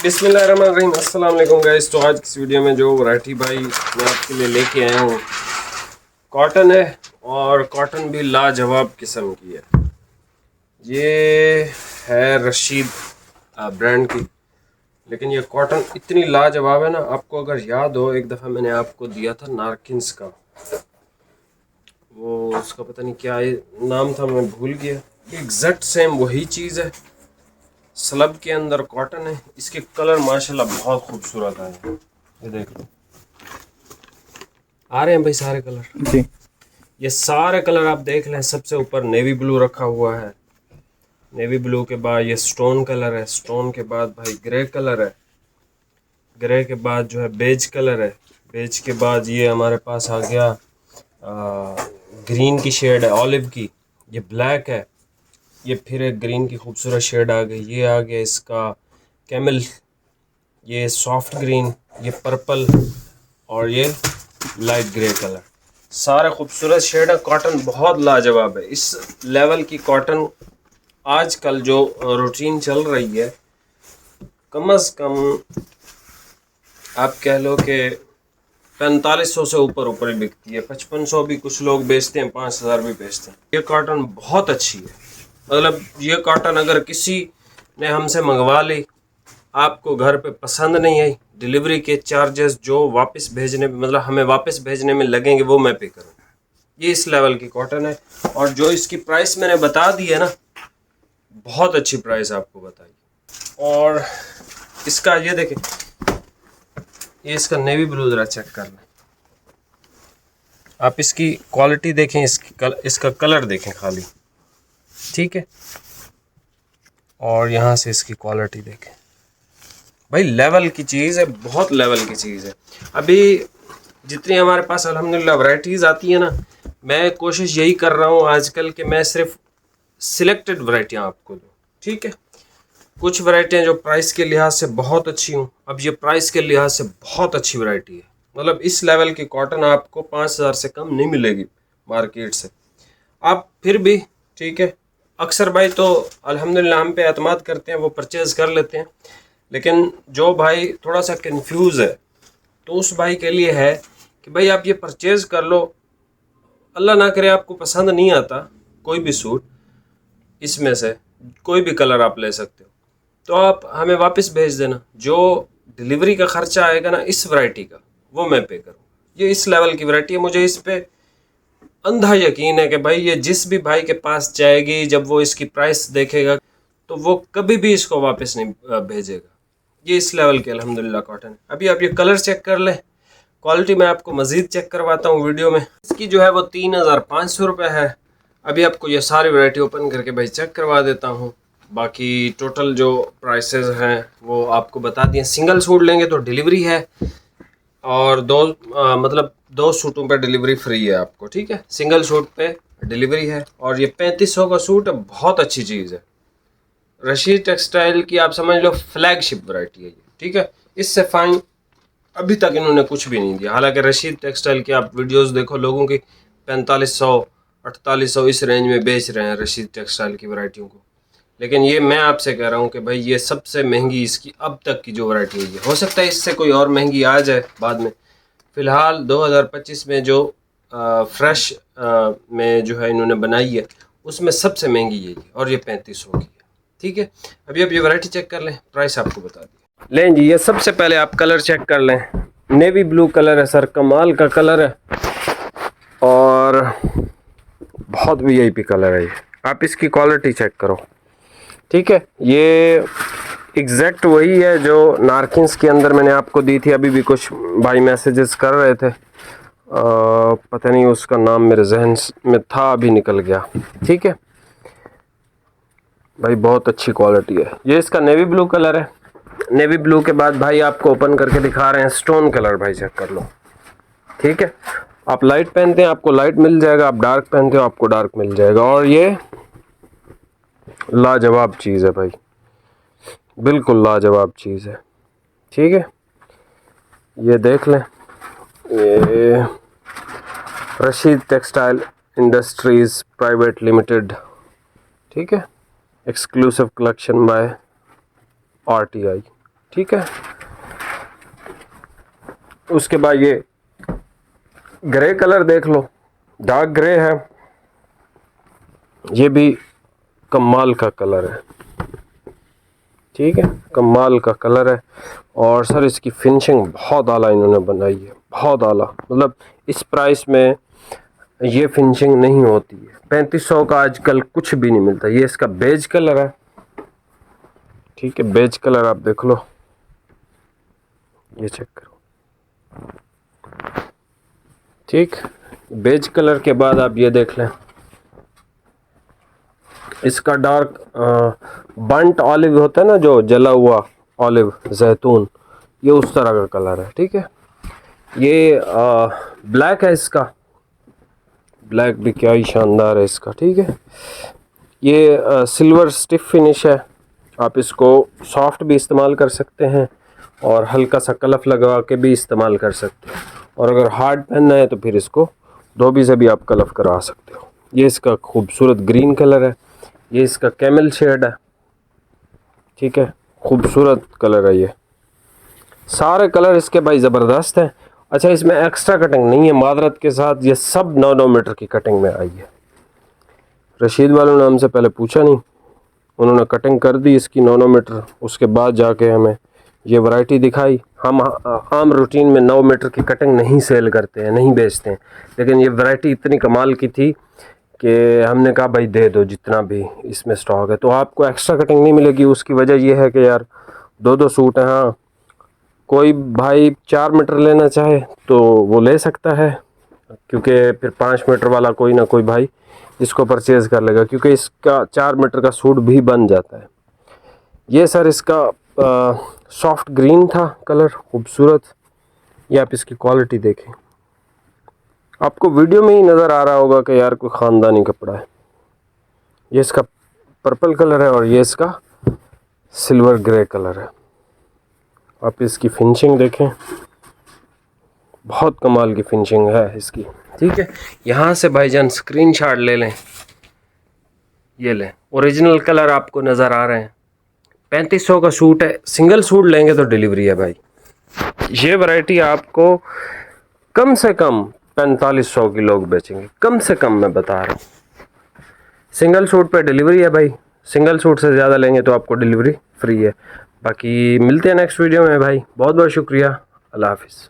बिस्मिल्लाहिर्रहमानिर्रहीम। अस्सलाम वालेकुम गाइस। तो आज की इस वीडियो में जो वैरायटी भाई मैं आपके लिए लेके आया हूँ कॉटन है, और कॉटन भी लाजवाब किस्म की है। ये है रशीद ब्रांड की, लेकिन ये कॉटन इतनी लाजवाब है ना, आपको अगर याद हो एक दफ़ा मैंने आपको दिया था नारकिन्स का, वो उसका पता नहीं क्या नाम था, मैं भूल गया। एग्जैक्ट सेम वही चीज़ है, स्लब के अंदर कॉटन है। इसके कलर माशाल्लाह बहुत खूबसूरत आए हैं। ये देख लो, आ रहे हैं भाई सारे कलर जी। ये सारे कलर आप देख लें। सबसे ऊपर नेवी ब्लू रखा हुआ है, नेवी ब्लू के बाद ये स्टोन कलर है, स्टोन के बाद भाई ग्रे कलर है, ग्रे के बाद जो है बेज कलर है, बेज के बाद ये हमारे पास आ गया ग्रीन की शेड है, ऑलिव की। ये ब्लैक है, ये फिर एक ग्रीन की खूबसूरत शेड आ गई। ये आ गया इसका कैमल, ये सॉफ्ट ग्रीन, ये पर्पल और ये लाइट ग्रे कलर। सारे खूबसूरत शेड है। कॉटन बहुत लाजवाब है। इस लेवल की कॉटन आजकल जो रूटीन चल रही है, कम अज़ कम आप कह लो कि 4500 से ऊपर ऊपर ही बिकती है। 5500 भी कुछ लोग बेचते हैं, 5000 भी बेचते हैं। ये कॉटन बहुत अच्छी है। मतलब ये कॉटन अगर किसी ने हमसे मंगवा ली, आपको घर पे पसंद नहीं आई, डिलीवरी के चार्जेस जो वापस भेजने मतलब हमें वापस भेजने में लगेंगे वो मैं पे करूँगा। ये इस लेवल की कॉटन है। और जो इसकी प्राइस मैंने बता दी है ना, बहुत अच्छी प्राइस आपको बताई। और इसका ये देखें, ये इसका नेवी ब्लू ज़रा चेक कर लें आप। इसकी क्वालिटी देखें, इसका कलर देखें खाली, ठीक है। और यहाँ से इसकी क्वालिटी देखें भाई, लेवल की चीज़ है, बहुत लेवल की चीज़ है। अभी जितनी हमारे पास अल्हम्दुलिल्लाह वैरायटीज़ आती है ना, मैं कोशिश यही कर रहा हूँ आजकल कि मैं सिर्फ सिलेक्टेड वैरायटियाँ आपको दूँ, ठीक है। कुछ वैरायटियाँ जो प्राइस के लिहाज से बहुत अच्छी हूँ, अब ये प्राइस के लिहाज से बहुत अच्छी वैरायटी है। मतलब इस लेवल की कॉटन आपको 5000 से कम नहीं मिलेगी मार्केट से। आप फिर भी ठीक है, अक्सर भाई तो अल्हम्दुलिल्लाह हम पे एतमाद करते हैं, वो परचेज़ कर लेते हैं। लेकिन जो भाई थोड़ा सा कंफ्यूज है, तो उस भाई के लिए है कि भाई आप ये परचेज़ कर लो, अल्लाह ना करे आपको पसंद नहीं आता कोई भी सूट, इसमें से कोई भी कलर आप ले सकते हो, तो आप हमें वापस भेज देना। जो डिलीवरी का ख़र्चा आएगा ना इस वैरायटी का, वो मैं पे करूँ। ये इस लेवल की वैरायटी है, मुझे इस पर अंधा यकीन है कि भाई ये जिस भी भाई के पास जाएगी, जब वो इसकी प्राइस देखेगा तो वो कभी भी इसको वापस नहीं भेजेगा। ये इस लेवल के अल्हम्दुलिल्लाह कॉटन है। अभी आप ये कलर चेक कर लें, क्वालिटी मैं आपको मज़ीद चेक करवाता हूँ वीडियो में। इसकी जो है वो 3500 रुपये है। अभी आपको ये सारी वैरायटी ओपन करके भाई चेक करवा देता हूँ। बाकी टोटल जो प्राइसेस हैं वो आपको बता दिए। सिंगल सूट लेंगे तो डिलीवरी है, और मतलब 2 सूटों पे डिलीवरी फ्री है आपको, ठीक है। सिंगल सूट पे डिलीवरी है। और ये 3500 का सूट है, बहुत अच्छी चीज़ है। रशीद टेक्सटाइल की आप समझ लो फ्लैगशिप वैरायटी है ये, ठीक है। इससे फाइन अभी तक इन्होंने कुछ भी नहीं दिया। हालांकि रशीद टेक्सटाइल की आप वीडियोस देखो, लोगों की 4500 4800 इस रेंज में बेच रहे हैं रशीद टेक्सटाइल की वैरायटियों को। लेकिन ये मैं आपसे कह रहा हूँ कि भाई ये सबसे महंगी इसकी अब तक की जो वैरायटी है। ये हो सकता है इससे कोई और महंगी आ जाए बाद में। फ़िलहाल 2025 में जो फ्रेश में जो है इन्होंने बनाई है, उसमें सबसे महंगी यही है, और ये 3500 की है, ठीक है। अभी आप ये वैरायटी चेक कर लें, प्राइस आपको बता दी। लें जी, ये सबसे पहले आप कलर चेक कर लें। नेवी ब्लू कलर है सर, कमाल का कलर है, और बहुत वीआईपी कलर है ये। आप इसकी क्वालिटी चेक करो, ठीक है। ये एग्जैक्ट वही है जो नारकिन्स के अंदर मैंने आपको दी थी। अभी भी कुछ भाई मैसेजेस कर रहे थे, पता नहीं उसका नाम मेरे जहन में था, अभी निकल गया, ठीक है भाई। बहुत अच्छी क्वालिटी है। ये इसका नेवी ब्लू कलर है। नेवी ब्लू के बाद भाई आपको ओपन करके दिखा रहे हैं स्टोन कलर, भाई चेक कर लो, ठीक है। आप लाइट पहनते हैं आपको लाइट मिल जाएगा, आप डार्क पहनते हो आपको डार्क मिल जाएगा। और ये लाजवाब चीज़ है भाई, बिल्कुल लाजवाब चीज़ है, ठीक है। ये देख लें, ये Rashid textile industries private limited, ठीक है। Exclusive collection bye RTI। ठीक है। उसके बाद ये ग्रे कलर देख लो, डार्क ग्रे है, ये भी कमाल का कलर है, ठीक है, कमाल का कलर है। और सर इसकी फिनिशिंग बहुत आला इन्होंने बनाई है, बहुत आला, मतलब इस प्राइस में ये फिनिशिंग नहीं होती है। 3500 का आजकल कुछ भी नहीं मिलता। ये इसका बेज कलर है, ठीक है, बेज कलर आप देख लो, ये चेक करो, ठीक। बेज कलर के बाद आप ये देख लें, इसका डार्क बंट ऑलिव होता है ना, जो जला हुआ ऑलिव जैतून, ये उस तरह का कलर है, ठीक है। ये ब्लैक है, इसका ब्लैक भी क्या ही शानदार है इसका, ठीक है। ये सिल्वर स्टिफ फिनिश है, आप इसको सॉफ्ट भी इस्तेमाल कर सकते हैं और हल्का सा कलफ लगा के भी इस्तेमाल कर सकते हैं, और अगर हार्ड पहनना है तो फिर इसको धोबी से भी आप कलफ करा सकते हो। ये इसका खूबसूरत ग्रीन कलर है, ये इसका कैमल शेड है, ठीक है, खूबसूरत कलर है। ये सारे कलर इसके भाई ज़बरदस्त हैं। अच्छा, इसमें एक्स्ट्रा कटिंग नहीं है, मादरत के साथ ये सब 9-9 मीटर की कटिंग में आई है। रशीद वालों ने हमसे पहले पूछा नहीं, उन्होंने कटिंग कर दी इसकी 9-9 मीटर, उसके बाद जाके हमें ये वैरायटी दिखाई। हम आम रूटीन में 9 मीटर की कटिंग नहीं सेल करते हैं, नहीं बेचते हैं, लेकिन ये वैरायटी इतनी कमाल की थी कि हमने कहा भाई दे दो जितना भी इसमें स्टॉक है। तो आपको एक्स्ट्रा कटिंग नहीं मिलेगी। उसकी वजह यह है कि यार 2-2 सूट हैं। हाँ, कोई भाई 4 मीटर लेना चाहे तो वो ले सकता है, क्योंकि फिर 5 मीटर वाला कोई ना कोई भाई इसको परचेज़ कर लेगा, क्योंकि इसका 4 मीटर का सूट भी बन जाता है। ये सर इसका सॉफ्ट ग्रीन था कलर, खूबसूरत। ये आप इसकी क्वालिटी देखें, आपको वीडियो में ही नज़र आ रहा होगा कि यार कोई ख़ानदानी कपड़ा है। ये इसका पर्पल कलर है और ये इसका सिल्वर ग्रे कलर है। आप इसकी फिनिशिंग देखें, बहुत कमाल की फिनिशिंग है इसकी, ठीक है। यहाँ से भाईजान स्क्रीनशॉट ले लें, ये लें, ओरिजिनल कलर आपको नज़र आ रहे हैं। 3500 का सूट है, सिंगल सूट लेंगे तो डिलीवरी है भाई। ये वैरायटी आपको कम से कम 4500 की लोग बेचेंगे, कम से कम, मैं बता रहा हूँ। सिंगल सूट पे डिलीवरी है भाई, सिंगल सूट से ज़्यादा लेंगे तो आपको डिलीवरी फ्री है। बाकी मिलते हैं नेक्स्ट वीडियो में भाई, बहुत बहुत शुक्रिया, अल्लाह हाफिज़।